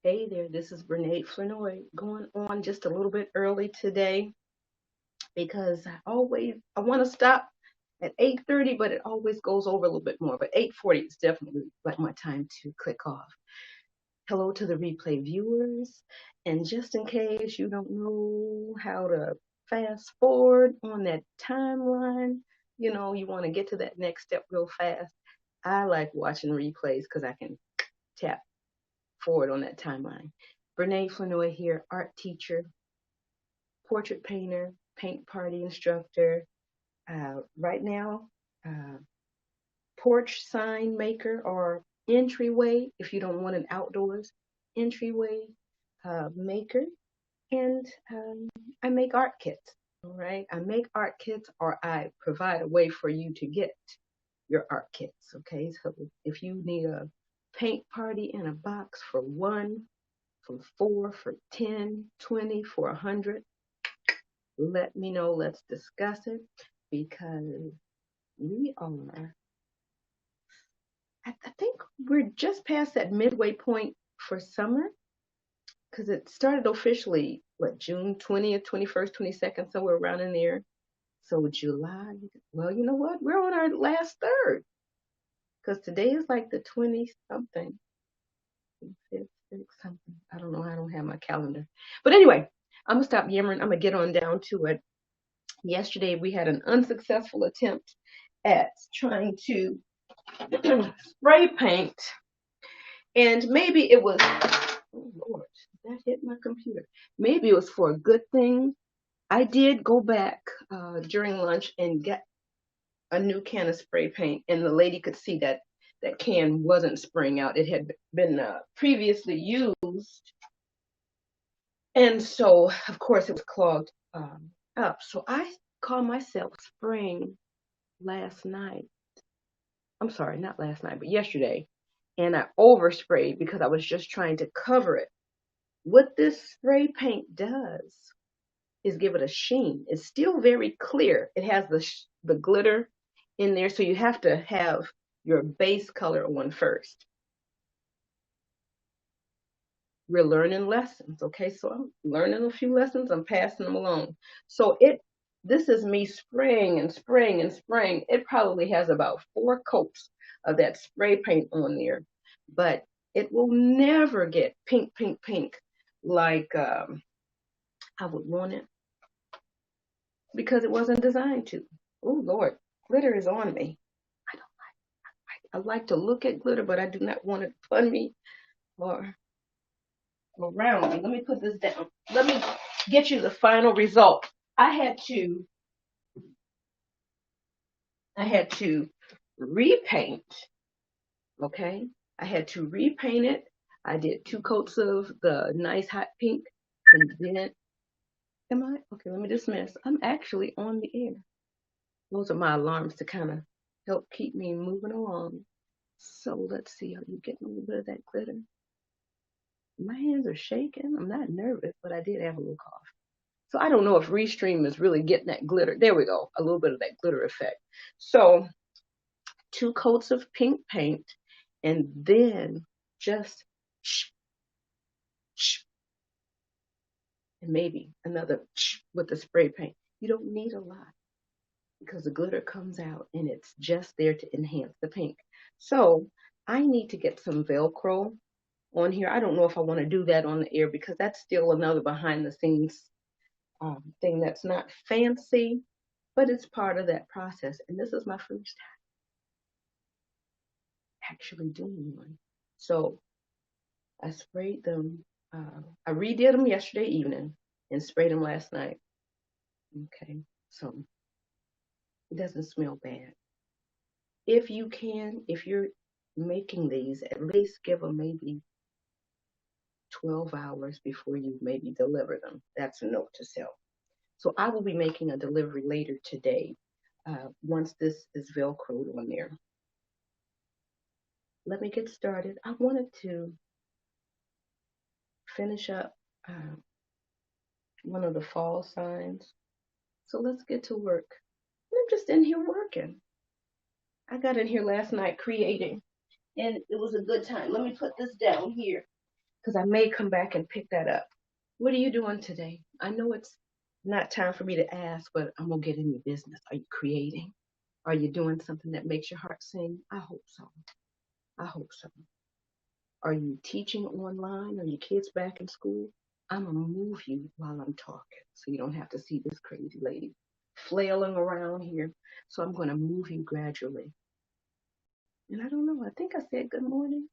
Hey there, this is Brene Flanoy going on just a little bit early today because I want to stop at 8:30, but it always goes over a little bit more. But 8:40 is definitely like my time to click off. Hello to the replay viewers, and just in case you don't know how to fast forward on that timeline, you want to get to that next step real fast. I like watching replays because I can tap forward on that timeline. Brene Flanoy here, art teacher, portrait painter, paint party instructor. Right now, uh, porch sign maker or entryway, if you don't want an outdoors entryway maker. And I make art kits. All right. I make art kits or I provide a way for you to get your art kits. Okay. So if you need a paint party in a box for one, for four, for 10, 20, for 100, let me know. Let's discuss it because we are, I think we're just past that midway point for summer because it started officially, what, June 20th, 21st, 22nd, somewhere around in there. So July, well, you know what? We're on our last third because today is like the 20 something, 5th, 6th, something. I don't know. I don't have my calendar. But anyway, I'm going to stop yammering. I'm going to get on down to it. Yesterday, we had an unsuccessful attempt at trying to spray paint, and maybe it was, oh Lord, that hit my computer. Maybe it was for a good thing. I did go back during lunch and get a new can of spray paint, and the lady could see that that can wasn't spraying out. It had been previously used, and so of course it was clogged up. So I caught myself spraying last night. I'm sorry, not last night, but yesterday. And I oversprayed because I was just trying to cover it. What this spray paint does is give it a sheen. It's still very clear. It has the glitter in there, so you have to have your base color on first. We're learning lessons, okay? So I'm learning a few lessons. I'm passing them along. So this is me spraying and spraying and spraying. It probably has about 4 coats of that spray paint on there, but it will never get pink, pink, pink like I would want it because it wasn't designed to. Oh Lord, glitter is on me. I don't I like to look at glitter, but I do not want it on me or around me. Let me put this down. Let me get you the final result. I had to repaint, okay? I had to repaint it. I did 2 coats of the nice hot pink and then am I? Okay, let me dismiss. I'm actually on the air. Those are my alarms to kind of help keep me moving along. So let's see. Are you getting a little bit of that glitter? My hands are shaking. I'm not nervous, but I did have a little cough. So I don't know if Restream is really getting that glitter. There we go. A little bit of that glitter effect. So 2 coats of pink paint and then just and maybe another with the spray paint. You don't need a lot because the glitter comes out and it's just there to enhance the pink. So I need to get some Velcro on here. I don't know if I want to do that on the air because that's still another behind the scenes thing that's not fancy, but it's part of that process. And this is my first time actually doing one. So I sprayed them. I redid them yesterday evening and sprayed them last night. Okay, so it doesn't smell bad. If you can, if you're making these, at least give them maybe 12 hours before you maybe deliver them. That's a note to self. So I will be making a delivery later today once this is Velcroed on there. Let me get started. I wanted to finish up one of the fall signs. So let's get to work. I'm just in here working. I got in here last night creating, and it was a good time. Let me put this down here. because I may come back and pick that up. What are you doing today? I know it's not time for me to ask, but I'm going to get in your business. Are you creating? Are you doing something that makes your heart sing? I hope so. I hope so. Are you teaching online? Are your kids back in school? I'm going to move you while I'm talking so you don't have to see this crazy lady flailing around here. So I'm going to move you gradually. And I don't know. I think I said good morning.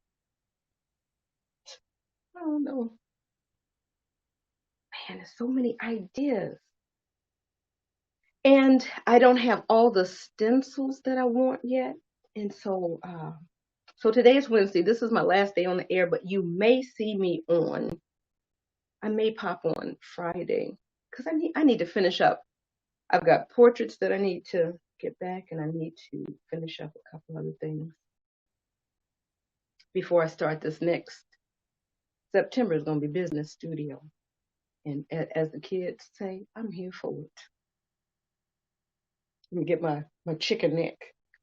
I don't know. Man, there's so many ideas. And I don't have all the stencils that I want yet. And so today is Wednesday. This is my last day on the air, but you may see me on. I may pop on Friday because I need to finish up. I've got portraits that I need to get back, and I need to finish up a couple other things before I start this next September. Is going to be business studio, and as the kids say, I'm here for it. Let me get my chicken neck.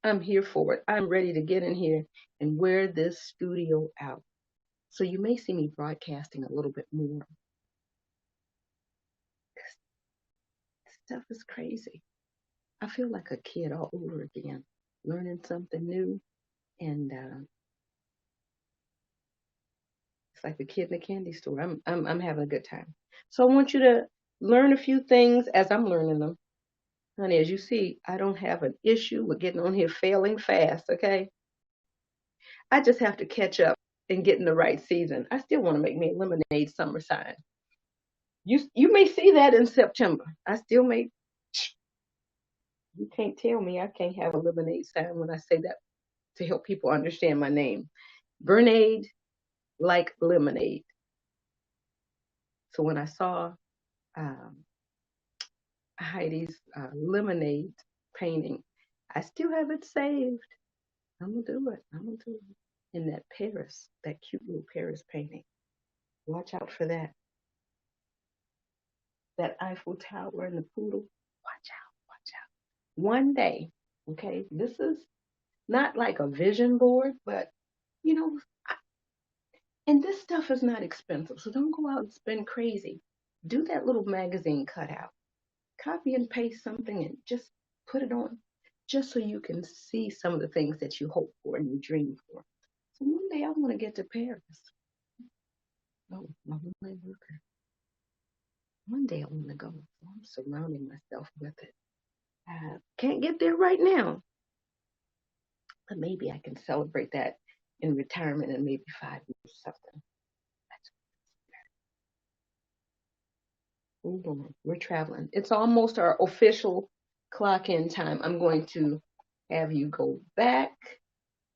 I'm here for it. I'm ready to get in here and wear this studio out. So you may see me broadcasting a little bit more. Stuff is crazy. I feel like a kid all over again, learning something new, and it's like the kid in the candy store. I'm having a good time. So I want you to learn a few things as I'm learning them. Honey, as you see, I don't have an issue with getting on here failing fast, okay? I just have to catch up and get in the right season. I still want to make me a lemonade summer sign. You may see that in September. I still may. You can't tell me I can't have a lemonade sign when I say that to help people understand my name. Bernade like lemonade. So when I saw Heidi's lemonade painting, I still have it saved. I'm gonna do it. I'm gonna do it. In that Paris, that cute little Paris painting. Watch out for that. That Eiffel Tower and the poodle. Watch out. Watch out. One day, okay, this is not like a vision board, but you know, and this stuff is not expensive, so don't go out and spend crazy. Do that little magazine cutout. Copy and paste something and just put it on, just so you can see some of the things that you hope for and you dream for. So one day I want to get to Paris. Oh, my one worker. One day I want to go. I'm surrounding myself with it. Can't get there right now, but maybe I can celebrate that in retirement in maybe 5 years or something. Hold on, we're traveling. It's almost our official clock in time. I'm going to have you go back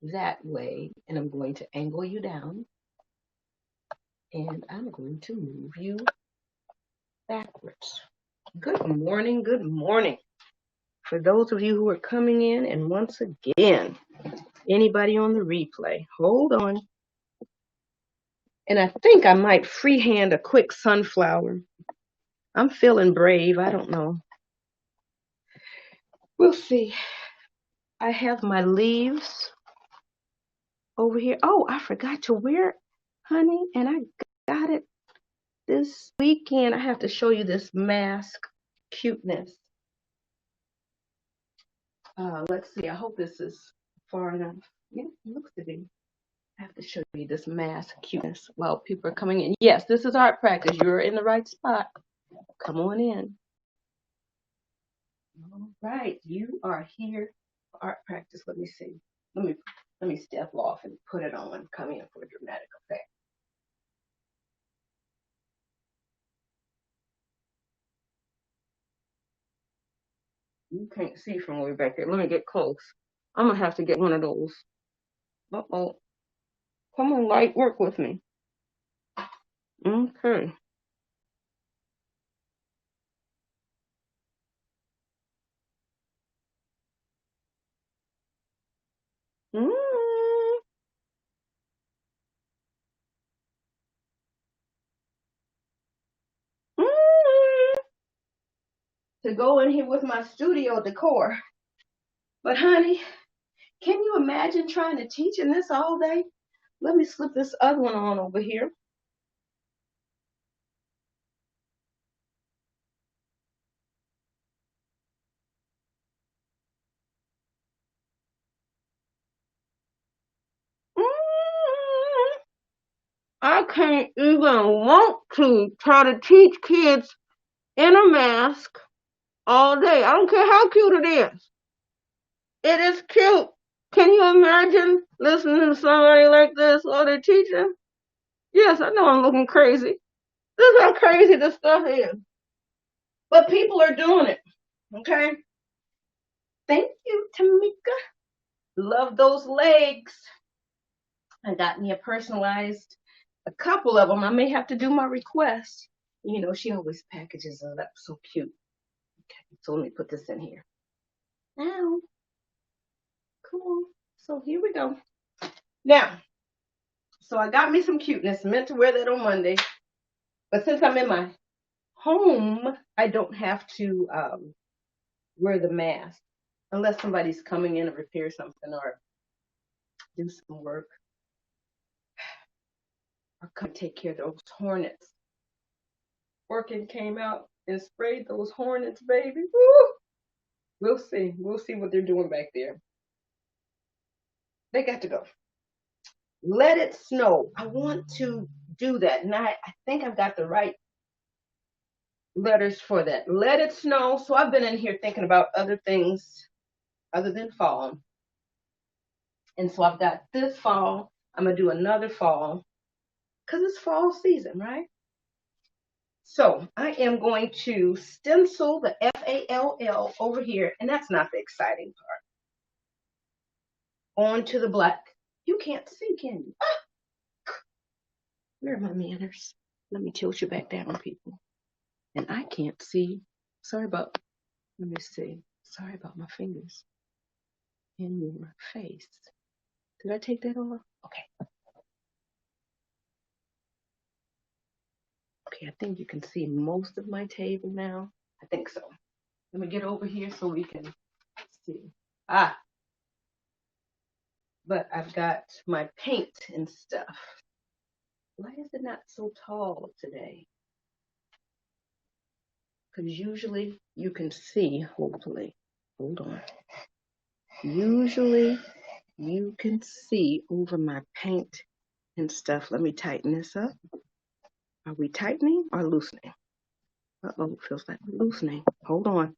that way, and I'm going to angle you down, and I'm going to move you backwards. Good morning, good morning. For those of you who are coming in, and once again, anybody on the replay, hold on. And I think I might freehand a quick sunflower. I'm feeling brave. I don't know. We'll see. I have my leaves over here. Oh, I forgot to wear it, honey, and I got it this weekend. I have to show you this mask cuteness. Let's see. I hope this is far enough. Yeah, it looks to be. I have to show you this mask cuteness while people are coming in. Yes, this is art practice. You're in the right spot. Come on in. All right, you are here for art practice. Let me see. Let me step off and put it on. Come in for a dramatic effect. You can't see from way back there. Let me get close. I'm gonna have to get one of those. Uh-oh. Come on, light, work with me. Okay. Mm. Mm. To go in here with my studio decor. But honey, can you imagine trying to teach in this all day? Let me slip this other one on over here. I can't even want to try to teach kids in a mask all day. I don't care how cute it is. It is cute. Can you imagine listening to somebody like this while they're teaching? Yes, I know I'm looking crazy. This is how crazy this stuff is. But people are doing it. Okay? Thank you, Tamika. Love those legs. I got me a personalized, a couple of them. I may have to do my request. You know, she always packages it up so cute. Okay, so let me put this in here. Ow. Cool. So here we go. Now, so I got me some cuteness. Meant to wear that on Monday. But since I'm in my home, I don't have to wear the mask unless somebody's coming in to repair something or do some work or come take care of those hornets. Orkin came out and sprayed those hornets, baby. Woo! We'll see. We'll see what they're doing back there. They got to go. Let it snow. I want to do that. And I think I've got the right letters for that. Let it snow. So I've been in here thinking about other things other than fall. And so I've got this fall. I'm going to do another fall because it's fall season, right? So I am going to stencil the FALL over here. And that's not the exciting part. Onto the black. You can't see, can you? Ah! Where are my manners? Let me tilt you back down, people. And I can't see. Sorry about, let me see. Sorry about my fingers in your face. Did I take that off? Okay. Okay, I think you can see most of my table now. I think so. Let me get over here so we can see. Ah, but I've got my paint and stuff. Why is it not so tall today? Because usually you can see, hopefully. Hold on. Usually you can see over my paint and stuff. Let me tighten this up. Are we tightening or loosening? Uh-oh, feels like we're loosening. Hold on.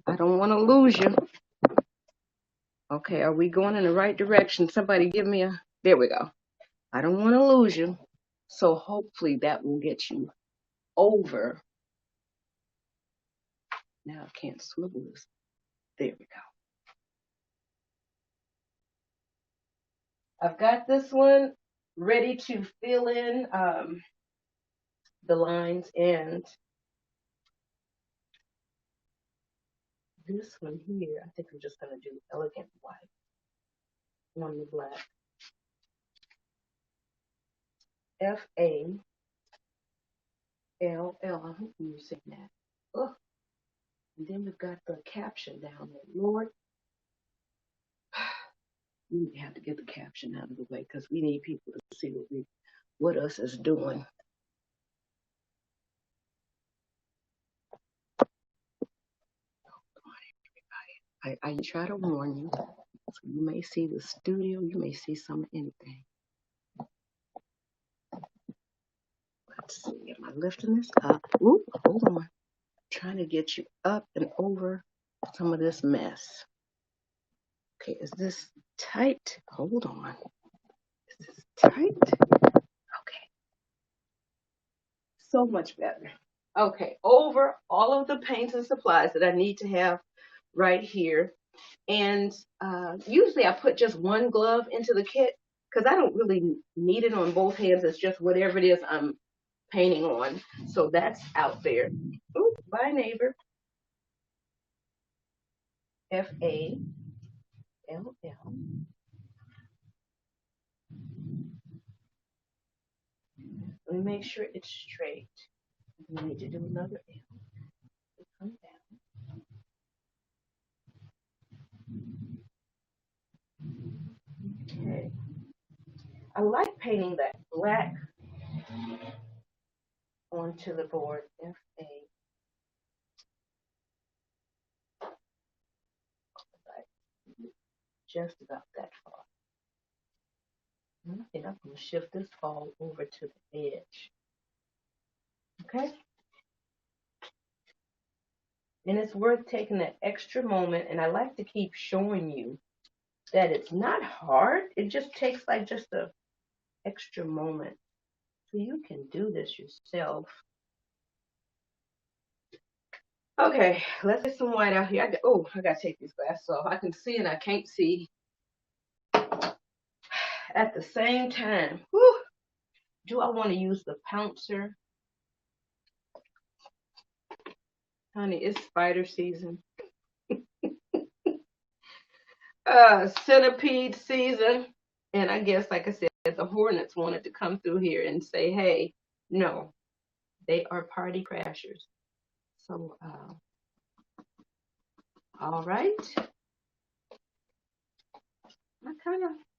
I don't want to lose you. Okay, are we going in the right direction? Somebody give me a, there we go. I don't want to lose you. So hopefully that will get you over. Now I can't swivel this. There we go. I've got this one ready to fill in the lines, and this one here, I think I'm just going to do elegant white on the black. FALL. I hope you're seeing that. Oh, and then we've got the caption down there. Lord, we have to get the caption out of the way because we need people to see what us is doing. I try to warn you. So you may see the studio, you may see some of anything. Let's see, am I lifting this up? Oop, hold on. Trying to get you up and over some of this mess. Okay, is this tight? Hold on. Is this tight? Okay. So much better. Okay, over all of the paints and supplies that I need to have right here. And usually I put just one glove into the kit because I don't really need it on both hands. It's just whatever it is I'm painting on. So that's out there. Ooh, bye neighbor. FALL. Let me make sure it's straight. We need to do another L. Come down. Okay. I like painting that black onto the board. FA. Just about that far. And I think I'm going to shift this fall over to the edge. Okay? And it's worth taking that extra moment. And I like to keep showing you that it's not hard. It just takes like just a extra moment. So you can do this yourself. Okay, let's get some white out here. I gotta take these glasses off. I can see and I can't see at the same time. Whew. Do I want to use the pouncer? Honey, it's spider season. Centipede season. And I guess, like I said, the hornets wanted to come through here and say, hey, no, they are party crashers. So, all right.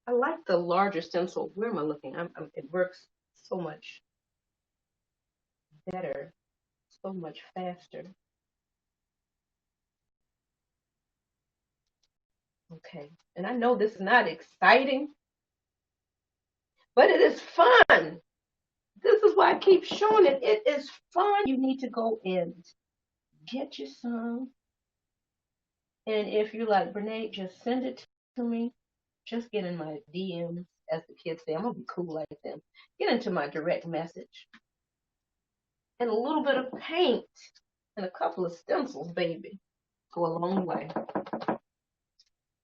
I like the larger stencil. Where am I looking? It works so much better, so much faster. Okay, and I know this is not exciting, but it is fun. This is why I keep showing it. It is fun. You need to go and get you some. And if you like, Brene, just send it to me. Just get in my DMs, as the kids say. I'm going to be cool like them. Get into my direct message. And a little bit of paint and a couple of stencils, baby, go a long way.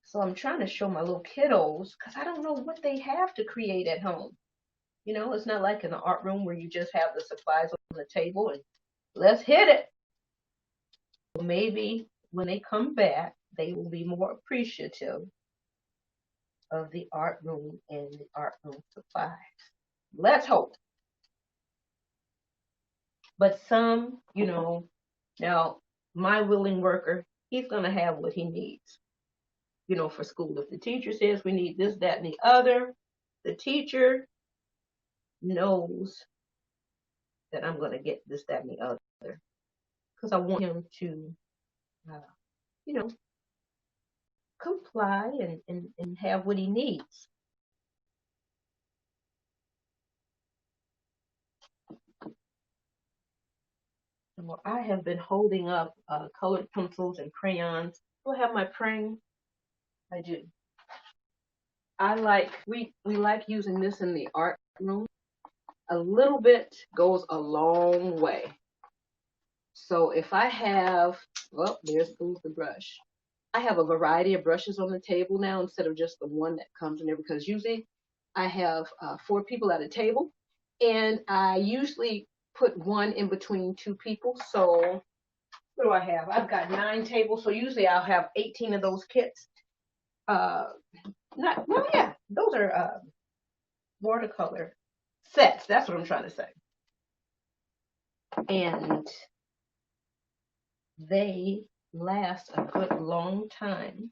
So I'm trying to show my little kiddos, because I don't know what they have to create at home. You know, it's not like in the art room where you just have the supplies on the table and let's hit it. Maybe when they come back, they will be more appreciative of the art room and the art room supplies. Let's hope. But some, you know, now my willing worker, he's going to have what he needs, you know, for school. If the teacher says we need this, that, and the other, the teacher knows that I'm going to get this, that, and the other, because I want him to, you know, comply and have what he needs. Well, I have been holding up colored pencils and crayons. Do I have my praying? I do. We like using this in the art room. A little bit goes a long way. So if I have, well, there's the brush. I have a variety of brushes on the table now instead of just the one that comes in there, because usually I have 4 people at a table, and I usually put one in between 2 people. So what do I have? I've got 9 tables, so usually I'll have 18 of those kits. Those are watercolor sets. That's what I'm trying to say. And they last a good long time.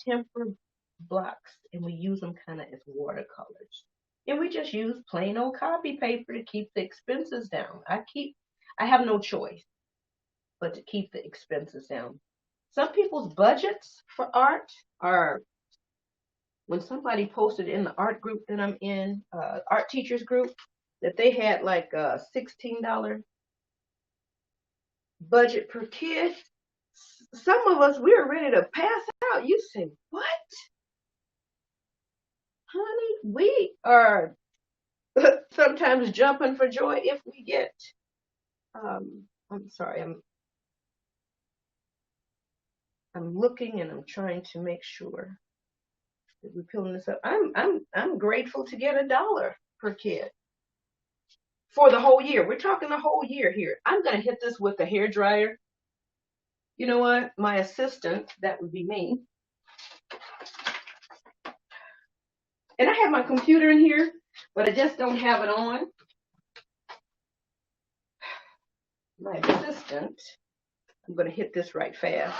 Tempered blocks, and we use them kind of as watercolors. And we just use plain old copy paper to keep the expenses down. I have no choice but to keep the expenses down. Some people's budgets for art are, when somebody posted in the art group that I'm in, art teachers group, that they had like a $16 budget per kid. Some of us, we are ready to pass out. You say, what? Honey, we are sometimes jumping for joy if we get, I'm sorry, I'm looking and I'm trying to make sure that we're peeling this up. I'm grateful to get $1 per kid for the whole year. We're talking the whole year here. I'm gonna hit this with a hair dryer. You know what? My assistant, that would be me. And I have my computer in here, but I just don't have it on. My assistant, I'm gonna hit this right fast.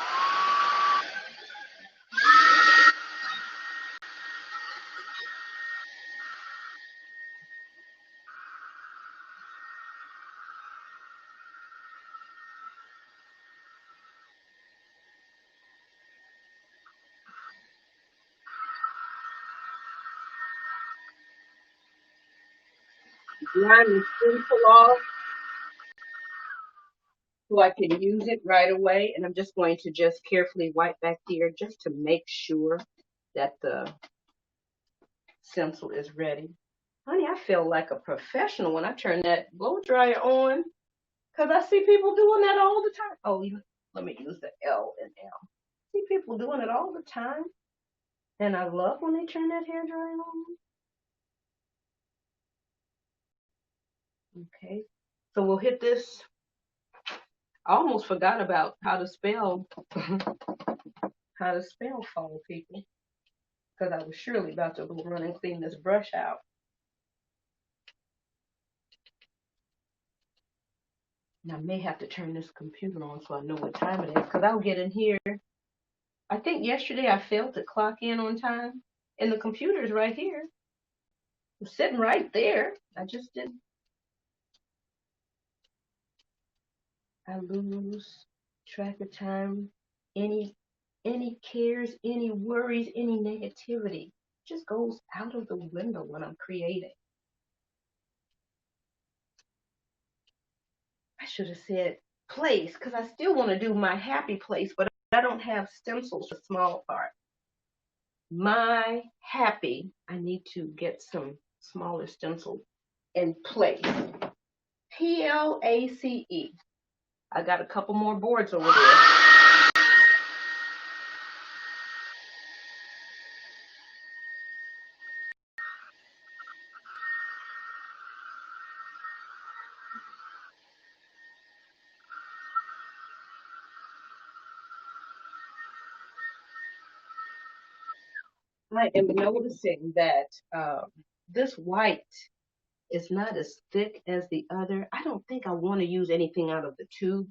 line the stencil off so I can use it right away. And I'm just going to just carefully wipe back here just to make sure that the stencil is ready. Honey, I feel like a professional when I turn that blow dryer on because I see people doing that all the time. Oh, let me use the L and L. I see people doing it all the time. And I love when they turn that hair dryer on. Okay. So we'll hit this. I almost forgot about how to spell fall, people, because I was surely about to go run and clean this brush out. And I may have to turn this computer on so I know what time it is, because I'll get in here. I think yesterday I failed to clock in on time, and the computer's right here. It's sitting right there. I just didn't. I lose track of time. Any cares, any worries, any negativity just goes out of the window when I'm creating. I should have said place, because I still want to do my happy place, but I don't have stencils for small part. My happy, I need to get some smaller stencils in place. PLACE. I got a couple more boards over there. I am noticing that this white is not as thick as the other. I don't think I want to use anything out of the tube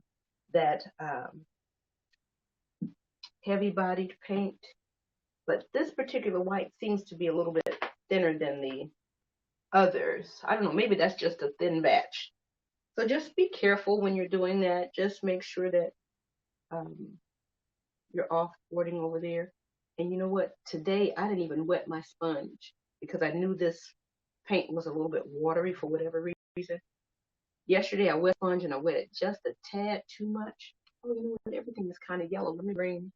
that heavy bodied paint, but this particular white seems to be a little bit thinner than the others. I don't know, maybe that's just a thin batch. So just be careful when you're doing that. Just make sure that you're offboarding over there. And you know what? Today I didn't even wet my sponge because I knew this paint was a little bit watery for whatever reason. Yesterday I wet sponge and I wet it just a tad too much. Oh, you know what? Everything is kind of yellow. Let me bring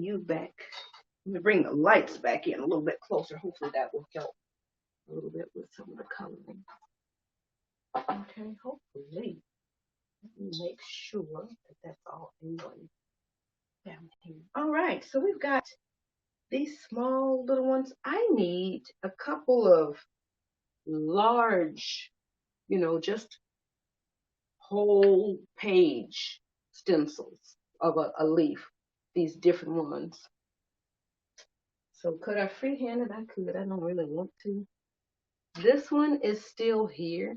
you back. Let me bring the lights back in a little bit closer. Hopefully that will help a little bit with some of the coloring. Okay, hopefully. Let me make sure that that's all in one down here. All right, so we've got these small little ones. I need a couple of large, just whole page stencils of a leaf, these different ones. So could I freehand it? I could. I don't really want to. This one is still here.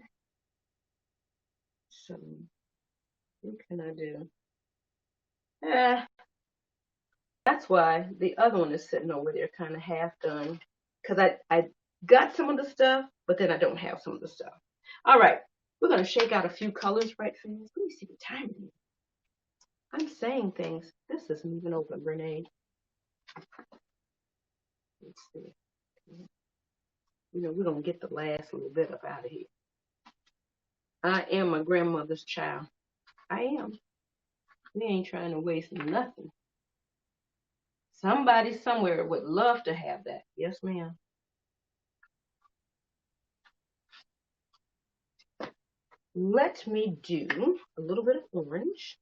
So what can I do? That's why the other one is sitting over there kind of half done. Because I got some of the stuff, but then I don't have some of the stuff. All right. We're going to shake out a few colors right fast. Let me see what time it is. I'm saying things. This isn't even open, Renee. Let's see. We're going to get the last little bit up out of here. I am my grandmother's child. I am. We ain't trying to waste nothing. Somebody somewhere would love to have that. Yes, ma'am. Let me do a little bit of orange.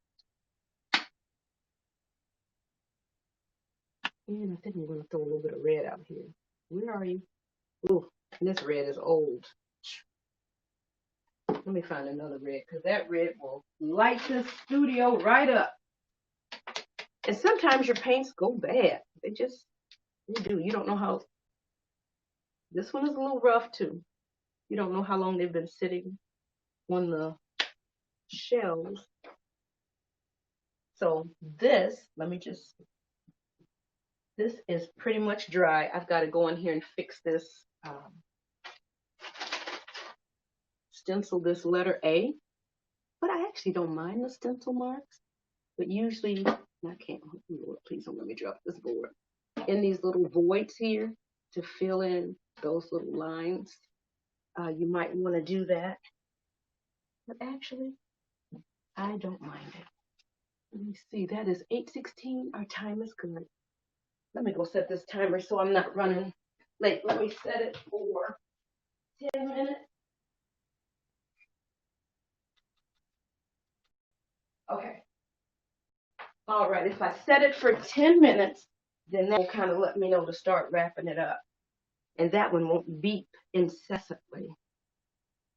And I think I'm going to throw a little bit of red out here. Where are you? Ooh, this red is old. Let me find another red because that red will light the studio right up. And sometimes your paints go bad. They do. You don't know how. This one is a little rough too. You don't know how long they've been sitting on the shelves. So this is pretty much dry. I've got to go in here and fix this, stencil this letter A. But I actually don't mind the stencil marks. But usually, I can't, Lord, please don't let me drop this board. In these little voids here to fill in those little lines. You might want to do that. But actually, I don't mind it. Let me see. That is 8:16. Our time is good. Let me go set this timer so I'm not running late. Let me set it for 10 minutes. Okay. All right. If I set it for 10 minutes, then that will kind of let me know to start wrapping it up. And that one won't beep incessantly.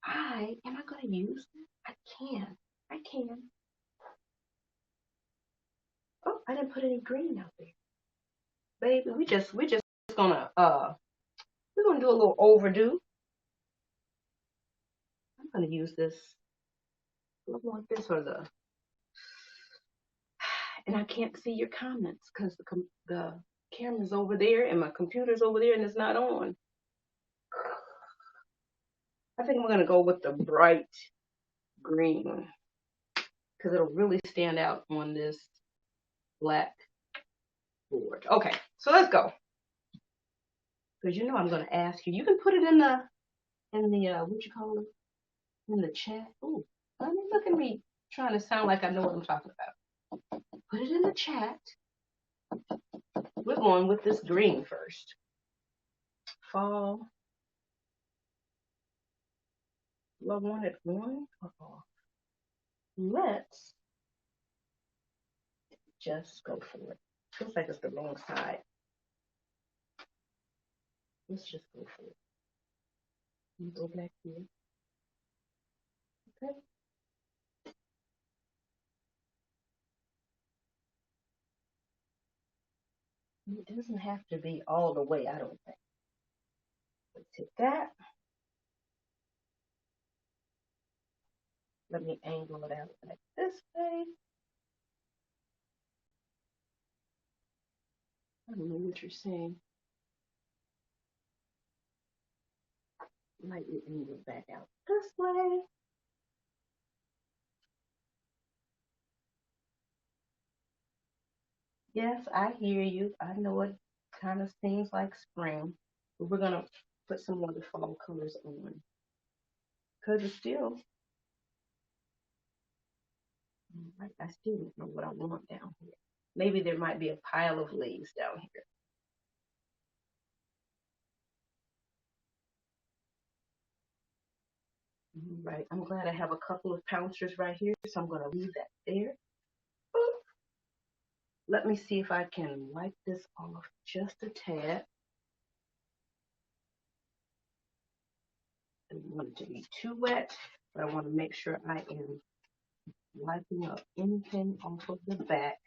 Am I going to use this? I can. I can. Oh, I didn't put any green out there. Baby, we're just gonna we're gonna do a little overdue. I'm gonna use this. I want this or the, and I can't see your comments because the camera's over there and my computer's over there and it's not on. I think I'm gonna go with the bright green because it'll really stand out on this black board. Okay, so let's go. Because you know I'm gonna ask you. You can put it in the what you call it, in the chat. Oh, I mean, look at me trying to sound like I know what I'm talking about. Put it in the chat. We're going with this green first. Fall. Well, I wanted one. Let's just go for it. Feels like it's the wrong side. Let's just go for it. You go back here. Okay. It doesn't have to be all the way, I don't think. Let's hit that. Let me angle it out like this way. I don't know what you're saying. Lightly angle it back out this way. Yes, I hear you. I know it kind of seems like spring, but we're gonna put some more of the fall colors on because it's still, I still don't know what I want down here. Maybe there might be a pile of leaves down here. All right, I'm glad I have a couple of pouncers right here, so I'm gonna leave that there. Boop. Let me see if I can wipe this off just a tad. I don't want it to be too wet, but I want to make sure I am wiping up anything off of the back.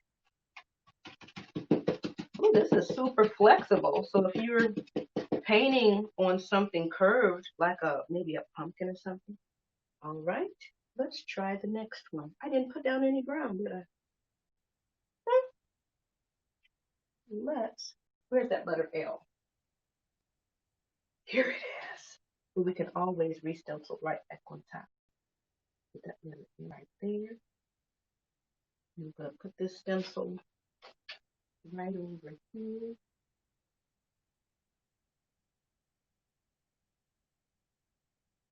Oh, this is super flexible. So if you're painting on something curved, like maybe a pumpkin or something, all right, let's try the next one. I didn't put down any brown, did I? Where's that letter L? Here it is. But we can always re-stencil right back on top. Put that letter right there. I'm going to put this stencil right over here.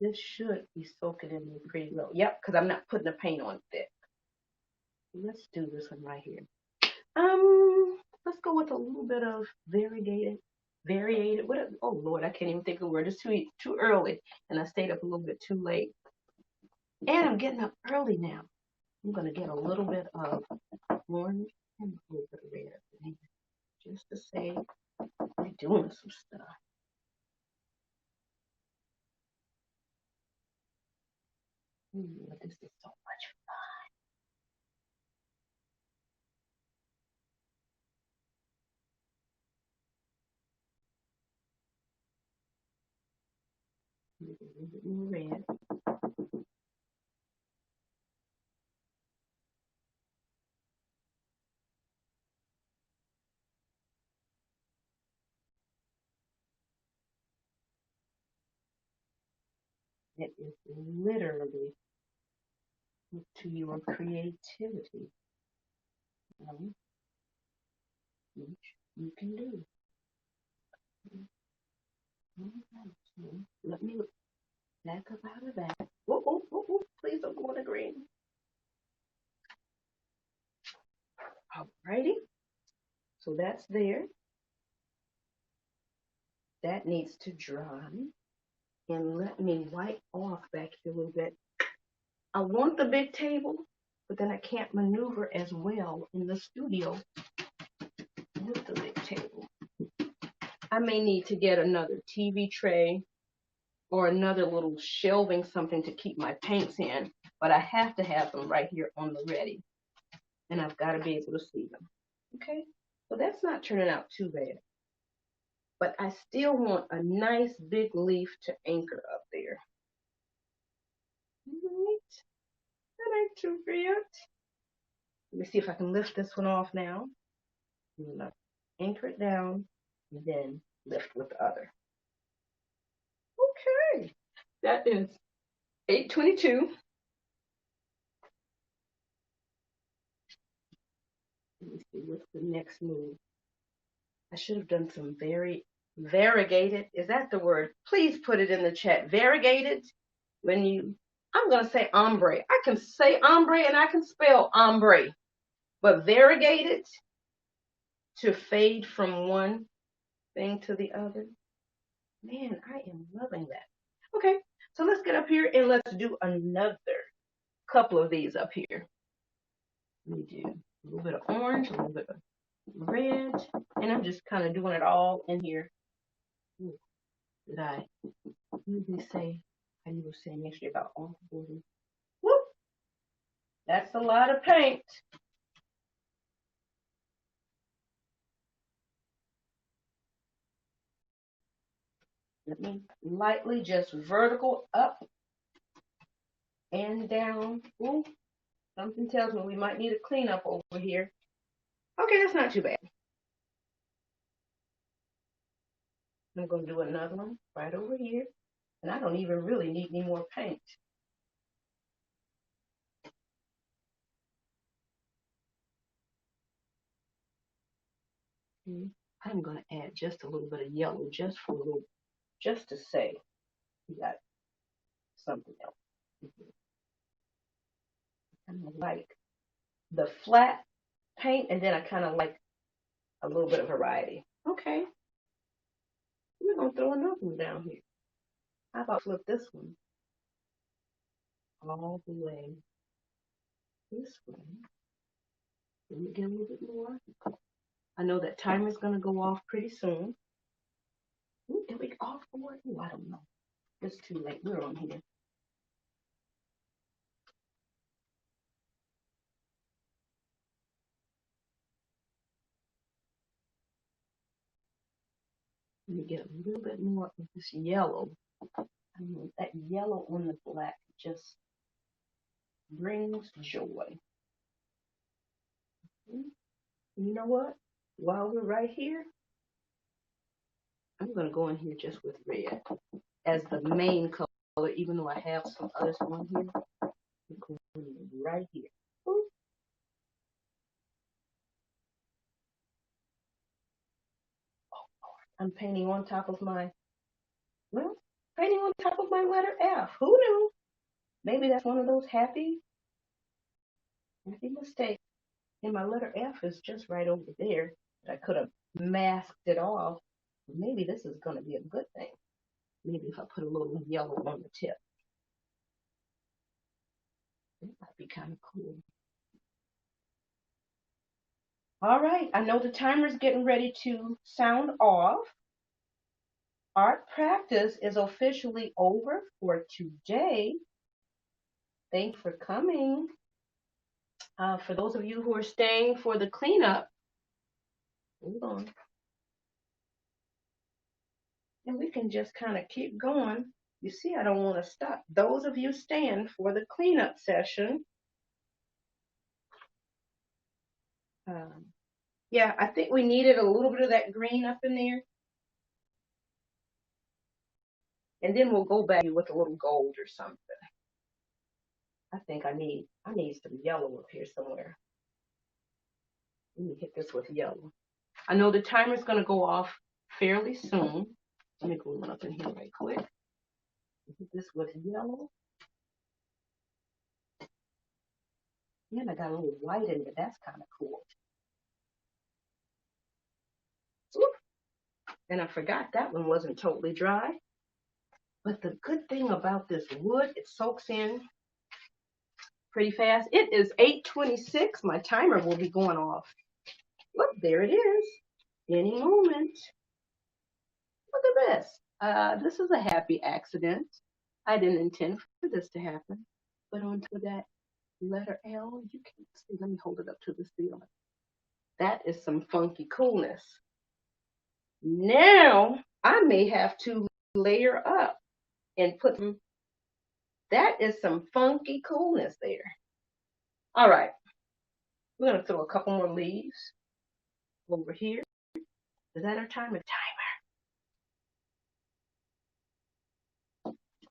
This should be soaking in there pretty low. Yep, because I'm not putting the paint on thick. Let's do this one right here. Let's go with a little bit of variegated. What? Oh Lord, I can't even think of the word. It's too early, and I stayed up a little bit too late. And I'm getting up early now. I'm gonna get a little bit of orange and a little bit of red, just to say we're doing some stuff. This is so much fun. A little bit more red. It is literally up to your creativity, which you can do. So let me back up out of that. Oh, oh, oh, oh, please don't go on the green. Alrighty. So that's there. That needs to dry. And let me wipe off back here a little bit. I want the big table, but then I can't maneuver as well in the studio with the big table. I may need to get another TV tray or another little shelving something to keep my paints in, but I have to have them right here on the ready. And I've got to be able to see them. Okay, so that's not turning out too bad. But I still want a nice big leaf to anchor up there. All right, that ain't too bad. Let me see if I can lift this one off now. I'm gonna anchor it down and then lift with the other. Okay, that is 8:22. Let me see what's the next move. I should have done some variegated. Is that the word? Please put it in the chat. Variegated. I'm gonna say ombre. I can say ombre and I can spell ombre, but variegated to fade from one thing to the other. Man, I am loving that. Okay, so let's get up here and let's do another couple of these up here. Let me do a little bit of orange, a little bit of red, and I'm just kind of doing it all in here. Did I usually say, how you were saying yesterday about offboarding? Whoop! That's a lot of paint. Let me lightly just vertical up and down. Ooh, something tells me we might need a cleanup over here. Okay, that's not too bad. I'm going to do another one right over here. And I don't even really need any more paint. I'm going to add just a little bit of yellow just to say we got something else. I kind of like the flat paint, and then I kind of like a little bit of variety. Okay, we're going to throw another one down here. How about flip this one all the way this way? Let me get a little bit more. I know that timer's going to go off pretty soon. Ooh, did we off for it? Ooh, I don't know. It's too late. We're on here. Let me get a little bit more of this yellow. I mean, that yellow on the black just brings joy. You know what? While we're right here, I'm going to go in here just with red as the main color, even though I have some others on here. I'm going right here. Ooh. I'm painting on top of my letter F. Who knew? Maybe that's one of those happy mistakes. And my letter F is just right over there. I could have masked it off. Maybe this is going to be a good thing. Maybe if I put a little yellow on the tip. That might be kind of cool. All right, I know the timer's getting ready to sound off. Art practice is officially over for today. Thanks for coming. For those of you who are staying for the cleanup, hold on. And we can just kind of keep going. You see, I don't want to stop. Those of you staying for the cleanup session. Yeah, I think we needed a little bit of that green up in there. And then we'll go back with a little gold or something. I think I need some yellow up here somewhere. Let me hit this with yellow. I know the timer's going to go off fairly soon. Let me go one up in here right quick. This was yellow. And I got a little white in it. That's kind of cool. Oop. And I forgot that one wasn't totally dry. But the good thing about this wood, it soaks in pretty fast. It is 8:26. My timer will be going off. Look, there it is. Any moment. Look at this. This is a happy accident. I didn't intend for this to happen. But onto that letter L, you can't see. Let me hold it up to the ceiling. That is some funky coolness. Now, I may have to layer up and put some, that is some funky coolness there. All right, we're going to throw a couple more leaves over here. Is that our timer?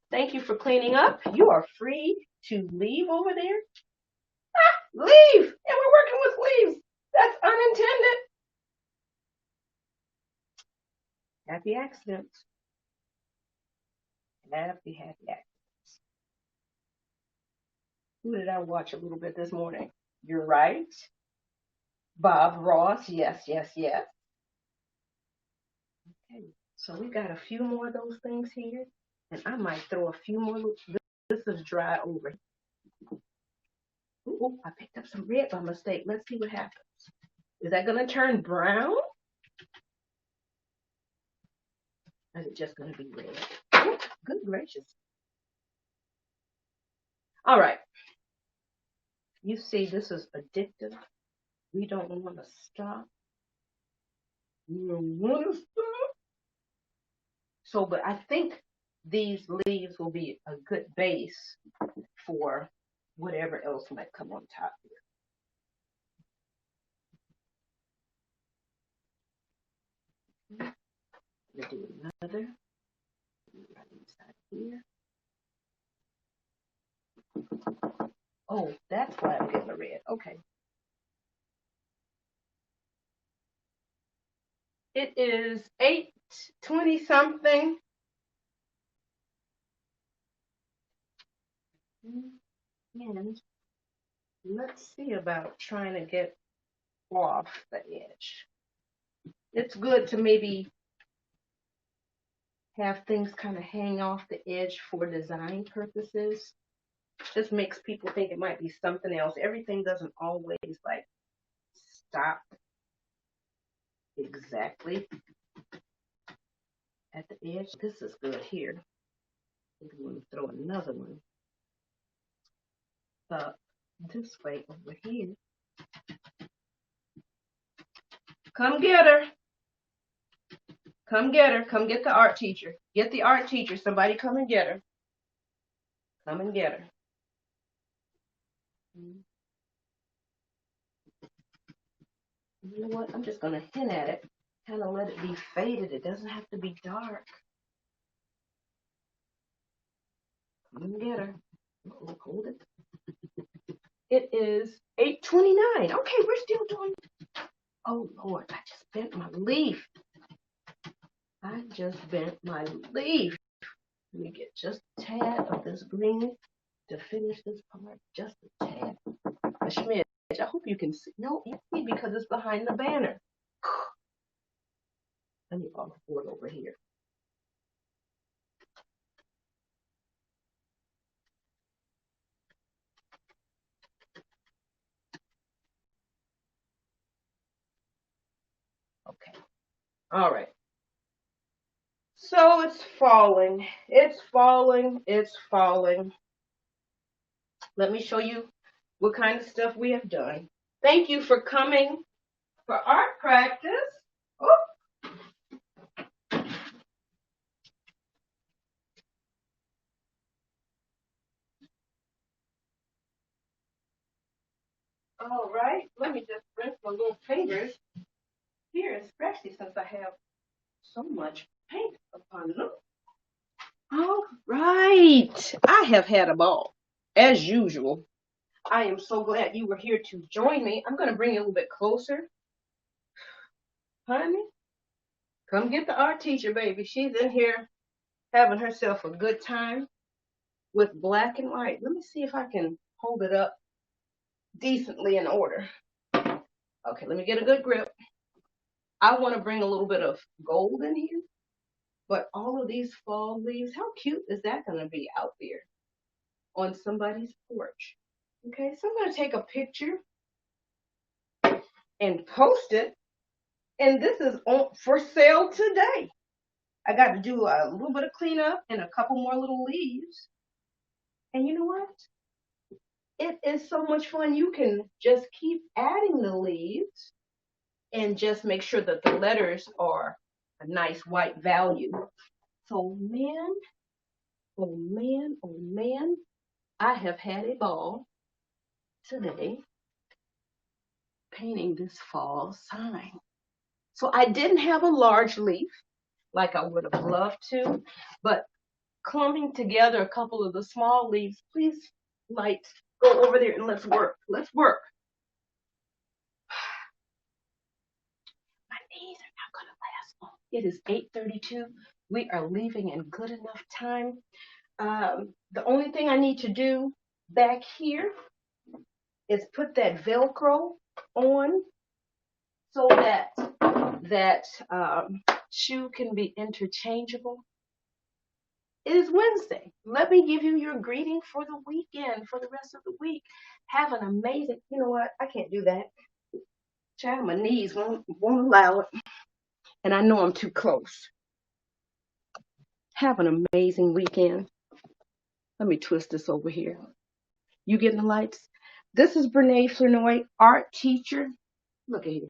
Thank you for cleaning up. You are free to leave over there. Ah, leave! And we're working with leaves. That's unintended. Happy accidents. Happy accidents. Who did I watch a little bit this morning? You're right. Bob Ross. Yes. Okay. So we got a few more of those things here. And I might throw a few more. This is dry over. Ooh, I picked up some red by mistake. Let's see what happens. Is that going to turn brown? Or is it just going to be red? Oh, good gracious. All right. You see, this is addictive. We don't want to stop. We don't want to stop. So, but I think these leaves will be a good base for whatever else might come on top here. Let's do another right inside here. Oh, that's why I'm getting the red. Okay. It is 8:20 something. And let's see about trying to get off the edge. It's good to maybe have things kind of hang off the edge for design purposes. Just makes people think it might be something else. Everything doesn't always like stop exactly at the edge. This is good here. Maybe we want to throw another one up this way over here. Come get her. Come get her. Come get the art teacher. Get the art teacher. Somebody come and get her. Come and get her. You know what? I'm just going to hint at it. Kind of let it be faded. It doesn't have to be dark. Come and get her. Uh-oh, hold it. It is 8:29. Okay, we're still doing. Oh, Lord, I just bent my leaf. I just bent my leaf. Let me get just a tad of this green to finish this part. Just a tad. A smidge. I hope you can see. No, you see because it's behind the banner. Let me pour it over here. Okay. All right. So it's falling. It's falling. It's falling. Let me show you what kind of stuff we have done. Thank you for coming for art practice. Oh. All right. Let me just rinse my little fingers here, especially since I have so much paint upon them. All right. I have had a ball, as usual. I am so glad you were here to join me. I'm going to bring you a little bit closer. Honey, Come get the art teacher, baby. She's in here having herself a good time with black and white. Let me see if I can hold it up decently in order. Okay, let me get a good grip. I want to bring a little bit of gold in here, but all of these fall leaves, how cute is that going to be out there on somebody's porch? Okay, so I'm going to take a picture and post it, and this is on for sale today. I got to do a little bit of cleanup and a couple more little leaves. And you know what? It is so much fun. You can just keep adding the leaves and just make sure that the letters are a nice white value. So man, oh man, oh man, I have had a ball today painting this fall sign. So I didn't have a large leaf like I would have loved to, but clumping together a couple of the small leaves. Please, lights, go over there and let's work. Let's work. My knees are not going to last long. It is 8:32. We are leaving in good enough time. The only thing I need to do back here is put that Velcro on so that shoe can be interchangeable. It is Wednesday. Let me give you your greeting for the weekend, for the rest of the week. Have an amazing, you know what? I can't do that. Child, my knees won't allow it. And I know I'm too close. Have an amazing weekend. Let me twist this over here. You getting the lights? This is Brene Flurnoy, art teacher. Look at here.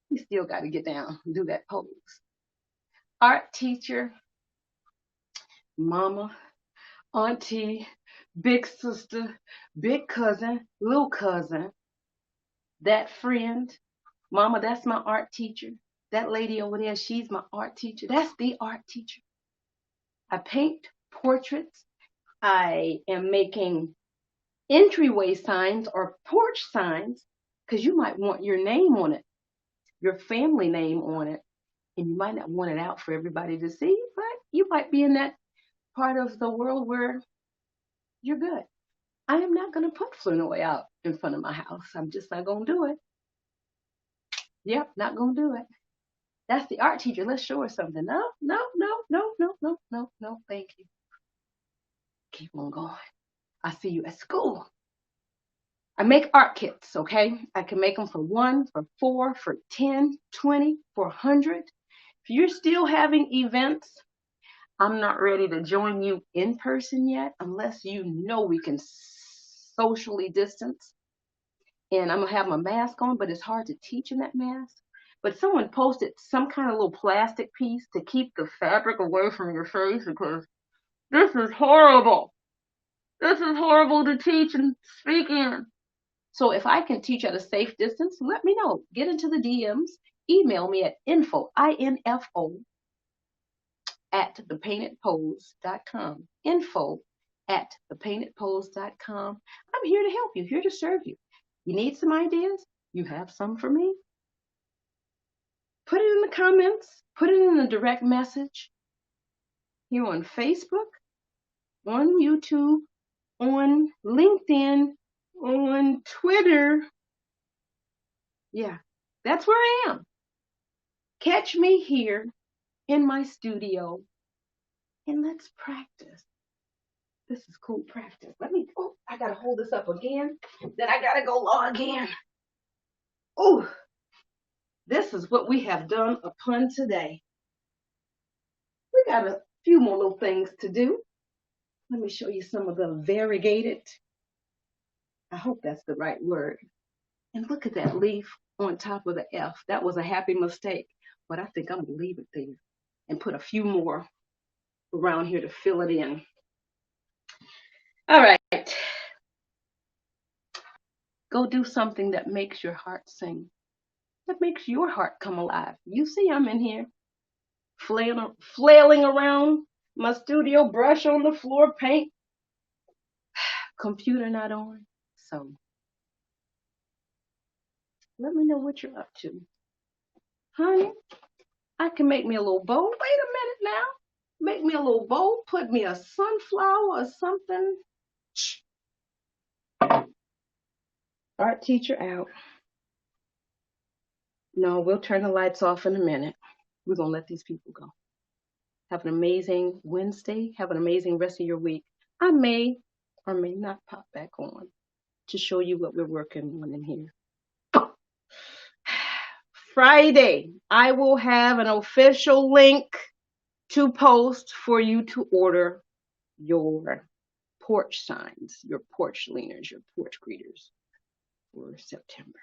You still got to get down and do that pose. Art teacher, mama, auntie, big sister, big cousin, little cousin, that friend. Mama, that's my art teacher. That lady over there, she's my art teacher. That's the art teacher. I paint portraits. I am making entryway signs or porch signs because you might want your name on it, your family name on it, and you might not want it out for everybody to see, but you might be in that part of the world where you're good. I am not going to put Flournoy out in front of my house. I'm just not going to do it. Yep, not going to do it. That's the art teacher. Let's show her something. No, no, no, no, no, no, no, no, thank you. Keep on going. I see you at school. I make art kits, okay? I can make them for 1, for 4, for 10, 20, for 100. If you're still having events, I'm not ready to join you in person yet unless you know we can socially distance. And I'm going to have my mask on, but it's hard to teach in that mask. But someone posted some kind of little plastic piece to keep the fabric away from your face because this is horrible. This is horrible to teach and speak in. So if I can teach at a safe distance, let me know. Get into the DMs. Email me at info, I-N-F-O, at thepaintedpose.com. Info at thepaintedpose.com. I'm here to help you, here to serve you. You need some ideas? You have some for me? Put it in the comments. Put it in a direct message here on Facebook, on YouTube, on LinkedIn, on Twitter. Yeah, that's where I am. Catch me here in my studio and let's practice. This is cool practice. I gotta hold this up again. Then I gotta go log in. Oh, this is what we have done upon today. We got a few more little things to do. Let me show you some of the variegated. I hope that's the right word. And look at that leaf on top of the F. That was a happy mistake, but I think I'm gonna leave it there and put a few more around here to fill it in. All right. Go do something that makes your heart sing, that makes your heart come alive. You see I'm in here flailing around my studio, brush on the floor, paint, computer not on. So let me know what you're up to. Honey, I can make me a little bowl. Wait a minute now. Make me a little bowl. Put me a sunflower or something. Art teacher out. No, we'll turn the lights off in a minute. We're going to let these people go. Have an amazing Wednesday. Have an amazing rest of your week. I may or may not pop back on to show you what we're working on in here. Friday, I will have an official link to post for you to order your porch signs, your porch leaners, your porch greeters for September.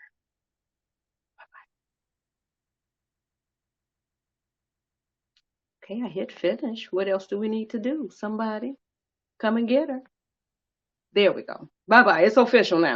Okay, I hit finish. What else do we need to do? Somebody come and get her. There we go. Bye-bye. It's official now.